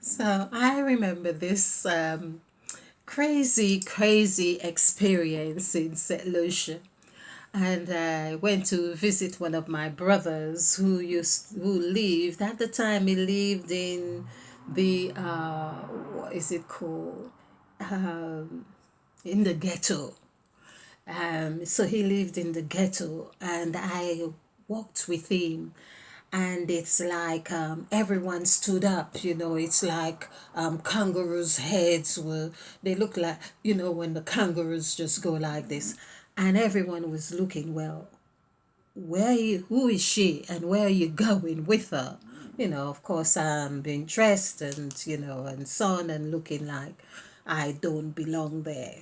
So I remember this crazy experience in St. Lucia. And I went to visit one of my brothers who lived at the time. He lived in the what is it called, in the ghetto. So he lived in the ghetto, and I walked with him. And it's like everyone stood up, it's like kangaroos' heads were, they look like, when the kangaroos just go like this. And everyone was looking, well, who is she and where are you going with her? Of course, I'm being dressed and, and so on, and looking like I don't belong there,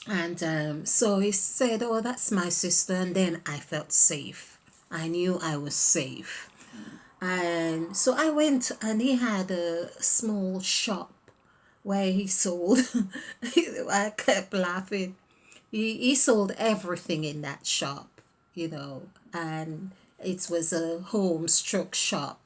and so he said, "Oh, that's my sister." And then I felt safe. I knew I was safe. And so I went, and he had a small shop where he sold. I kept laughing. He sold everything in that shop, and it was a home stroke shop.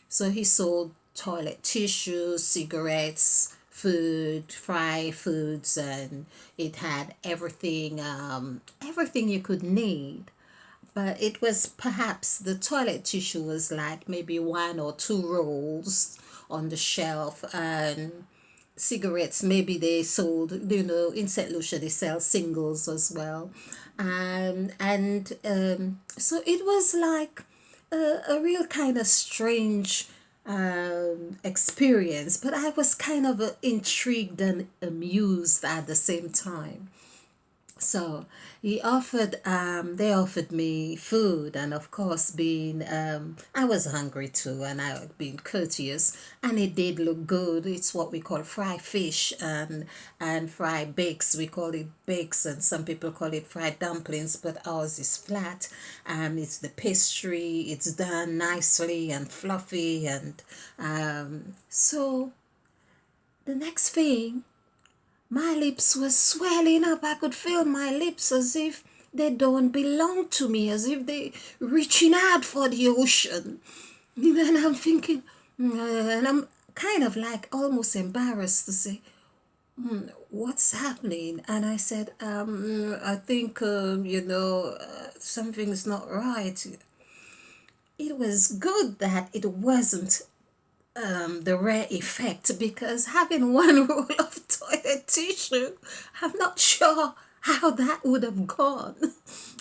So he sold toilet tissue, cigarettes, food, fried foods, and it had everything you could need. But it was, perhaps the toilet tissue was like maybe one or two rolls on the shelf, and cigarettes maybe they sold, in St. Lucia they sell singles as well. And so it was like a real kind of strange experience, but I was kind of intrigued and amused at the same time. So they offered me food, and of course, being, I was hungry too, and I being courteous, and it did look good. It's what we call fried fish and fried bakes. We call it bakes, and some people call it fried dumplings, but ours is flat. It's the pastry. It's done nicely and fluffy, and so the next thing, my lips were swelling up. I could feel my lips as if they don't belong to me, as if they reaching out for the ocean. And I'm thinking, and I'm kind of like almost embarrassed to say, what's happening? And I said, I think, something's not right. It was good that it wasn't the rare effect, because having one roll of toilet tissue, I'm not sure how that would have gone.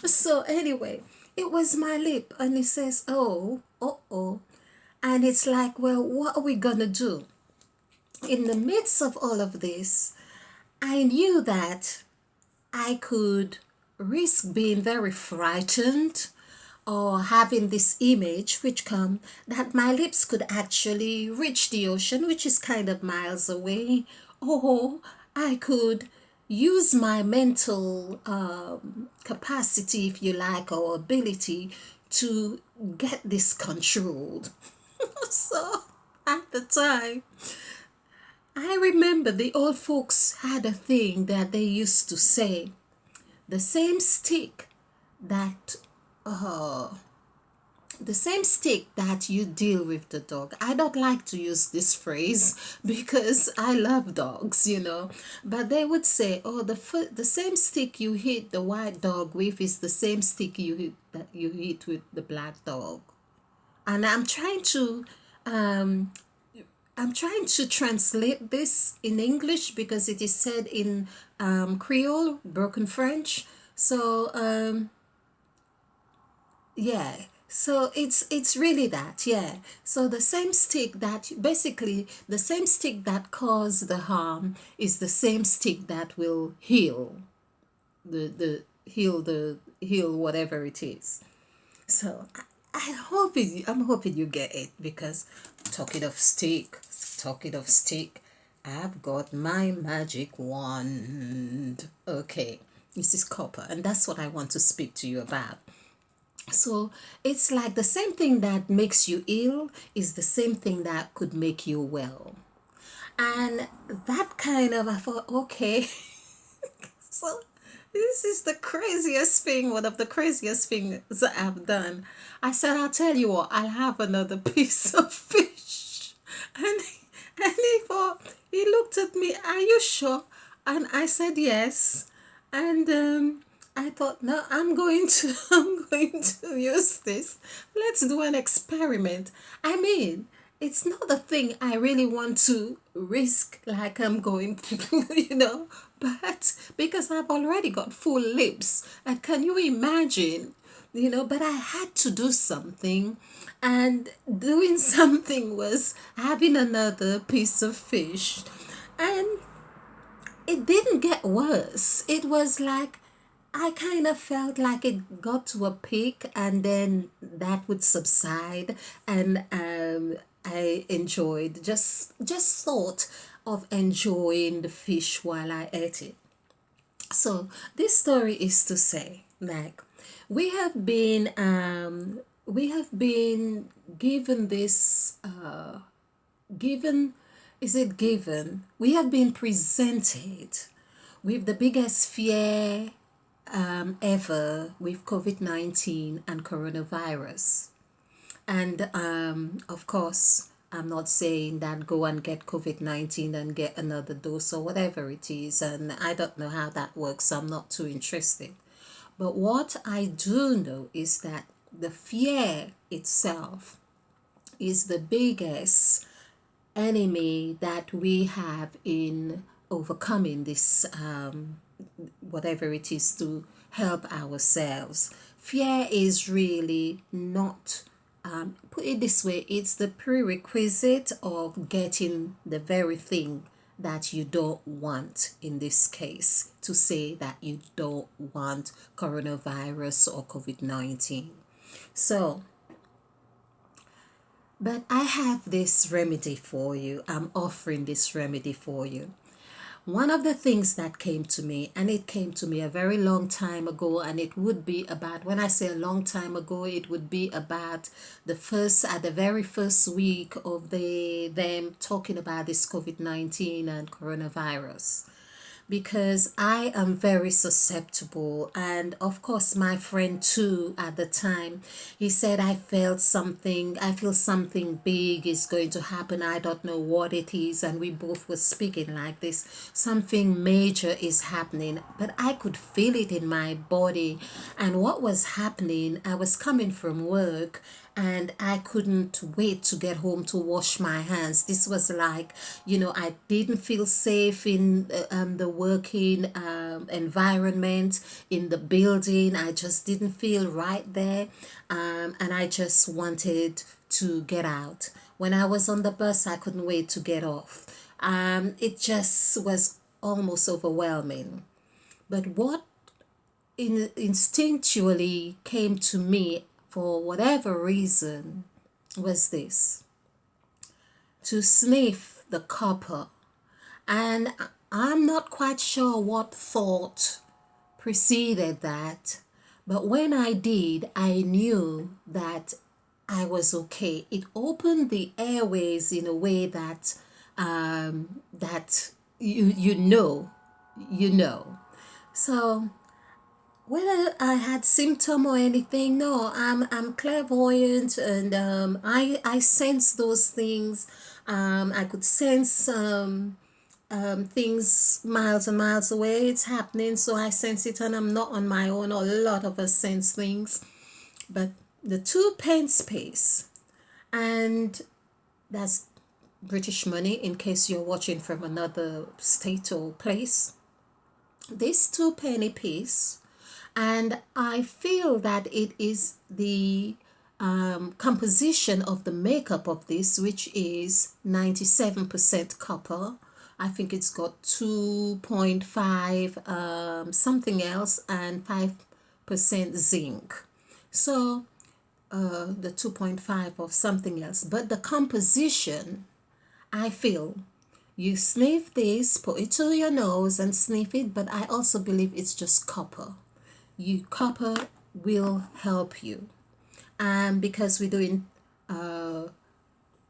So anyway, it was my lip, and it says, "Oh, oh," and it's like, well, what are we gonna do? In the midst of all of this, I knew that I could risk being very frightened, or having this image which come that my lips could actually reach the ocean, which is kind of miles away, or I could use my mental capacity, if you like, or ability to get this controlled. So at the time, I remember the old folks had a thing that they used to say, the same stick that the same stick that you deal with the dog. I don't like to use this phrase because I love dogs, but they would say, "Oh, the same stick you hit the white dog with is the same stick you hit with the black dog." And um I'm trying to translate this in English, because it is said in Creole, broken French. So yeah, so it's really that, yeah. So the same stick that caused the harm is the same stick that will heal whatever it is. So I'm hoping you get it, because talking of stick, I've got my magic wand. Okay, this is copper, and that's what I want to speak to you about. So it's like the same thing that makes you ill is the same thing that could make you well. And that kind of, I thought, okay, so this is the craziest thing, one of the craziest things that I've done. I said, I'll tell you what, I'll have another piece of fish. And he looked at me, "Are you sure?" And I said yes. And I thought, no, I'm going to I'm going to use this. Let's do an experiment. I mean, it's not a thing I really want to risk like I'm going to, but because I've already got full lips. And can you imagine? But I had to do something, and doing something was having another piece of fish. And it didn't get worse. It was like I kind of felt like it got to a peak and then that would subside, and I enjoyed, just thought of enjoying the fish while I ate it. So this story is to say, like, we have been given this given is it given we have been presented with the biggest fear ever with COVID-19 and coronavirus. And of course, I'm not saying that go and get COVID-19 and get another dose or whatever it is. And I don't know how that works, so I'm not too interested. But what I do know is that the fear itself is the biggest enemy that we have in overcoming this, whatever it is, to help ourselves. Fear is really not, put it this way, it's the prerequisite of getting the very thing that you don't want. In this case, to say that you don't want coronavirus or COVID-19. So, but I have this remedy for you. I'm offering this remedy for you. One of the things that came to me, and it came to me a very long time ago, and it would be about, when I say a long time ago, it would be about at the very first week of them talking about this COVID-19 and coronavirus, because I am very susceptible. And of course, my friend too, at the time, he said, I feel something big is going to happen. I don't know what it is. And we both were speaking like this. Something major is happening, but I could feel it in my body. And what was happening, I was coming from work and I couldn't wait to get home to wash my hands. This was like, I didn't feel safe in the working environment, in the building. I just didn't feel right there. And I just wanted to get out. When I was on the bus, I couldn't wait to get off. It just was almost overwhelming. But what instinctually came to me for whatever reason was this: to sniff the copper. And I'm not quite sure what thought preceded that, but when I did, I knew that I was okay. It opened the airways in a way that that you know. So whether I had symptom or anything, no, I'm clairvoyant, and I sense those things. I could sense things miles and miles away. It's happening, so I sense it, and I'm not on my own. A lot of us sense things, but the 2 pence piece, and that's British money in case you're watching from another state or place. This 2 penny piece, and I feel that it is the composition of the makeup of this, which is 97% copper. I think it's got 2.5 something else and 5% zinc. So the 2.5 of something else, but the composition, I feel, you sniff this, put it to your nose and sniff it, but I also believe it's just copper. Copper will help you. And because we're doing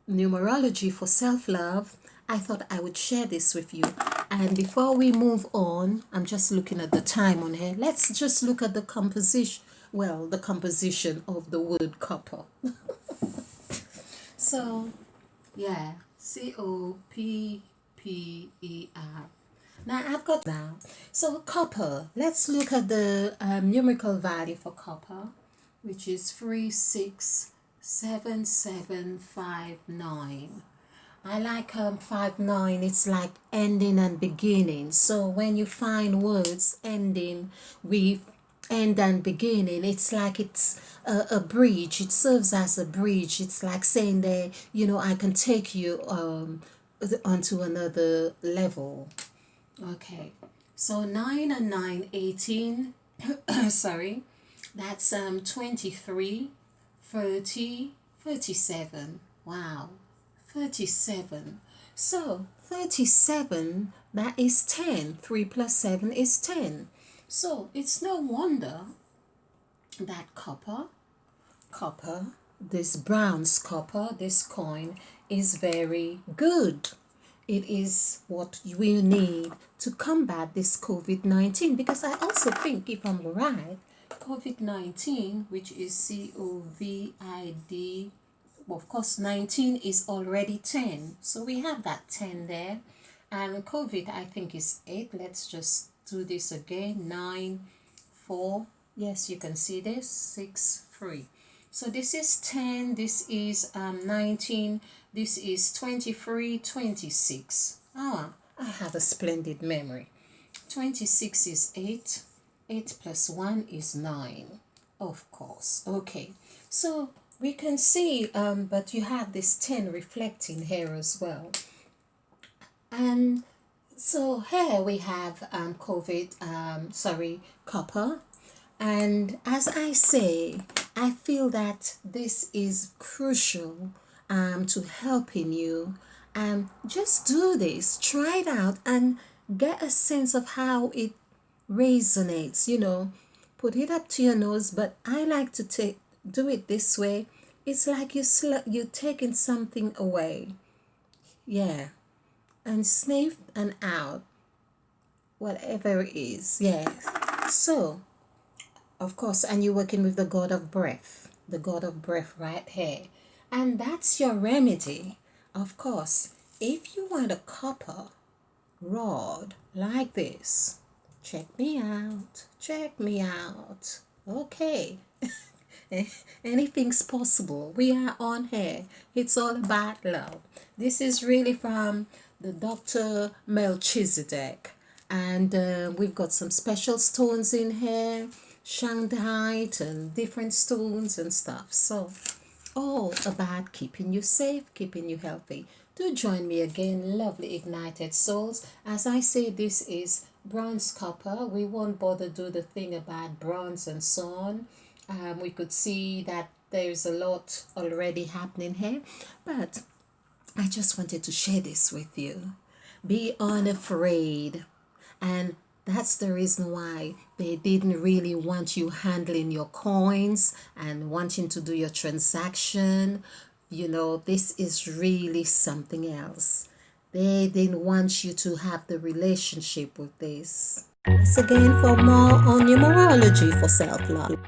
numerology for self-love, I thought I would share this with you. And before we move on, I'm just looking at the time on here. Let's just look at the composition. Well, the composition of the wood copper. So, yeah. Copper. Now I've got now. So copper. Let's look at the numerical value for copper, which is 367759. I like 59. It's like ending and beginning. So when you find words ending with end and beginning, it's like it's a bridge. It serves as a bridge. It's like saying that, I can take you onto another level. Okay, so 9 and 9, 18. Sorry, that's 23, 30, 37. Wow, 37. So 37, that is 10. 3 plus 7 is 10. So it's no wonder that copper, this bronze copper, this coin is very good. It is what we need to combat this COVID 19, because I also think, if I'm right, COVID 19, which is COVID, of course, 19 is already 10. So we have that 10 there. And COVID, I think, is 8. Let's just do this again. 9, 4. Yes, you can see this. 6, 3. So this is 10. This is 19. This is 23, 26. Ah, I have a splendid memory. 26 is 8. 8 plus 1 is 9. Of course. Okay. So we can see, but you have this 10 reflecting here as well. And so here we have copper. And as I say, I feel that this is crucial to helping you. Just do this, try it out, and get a sense of how it resonates. Put it up to your nose, but I like to do it this way. It's like you're taking something away. Yeah, and sniff and out, whatever it is. Yeah. So, of course, and you're working with the god of breath right here. And that's your remedy. Of course, if you want a copper rod like this, check me out. Check me out. Okay. Anything's possible. We are on here. It's all about love. This is really from the Dr. Melchizedek. And we've got some special stones in here, Shanghai and different stones and stuff. So, all about keeping you safe, keeping you healthy. Do join me again, lovely ignited souls. As I say, this is bronze copper. We won't bother do the thing about bronze and so on. We could see that there's a lot already happening here, but I just wanted to share this with you. Be unafraid. And that's the reason why they didn't really want you handling your coins and wanting to do your transaction. This is really something else. They didn't want you to have the relationship with this. Once again, for more on numerology for self love.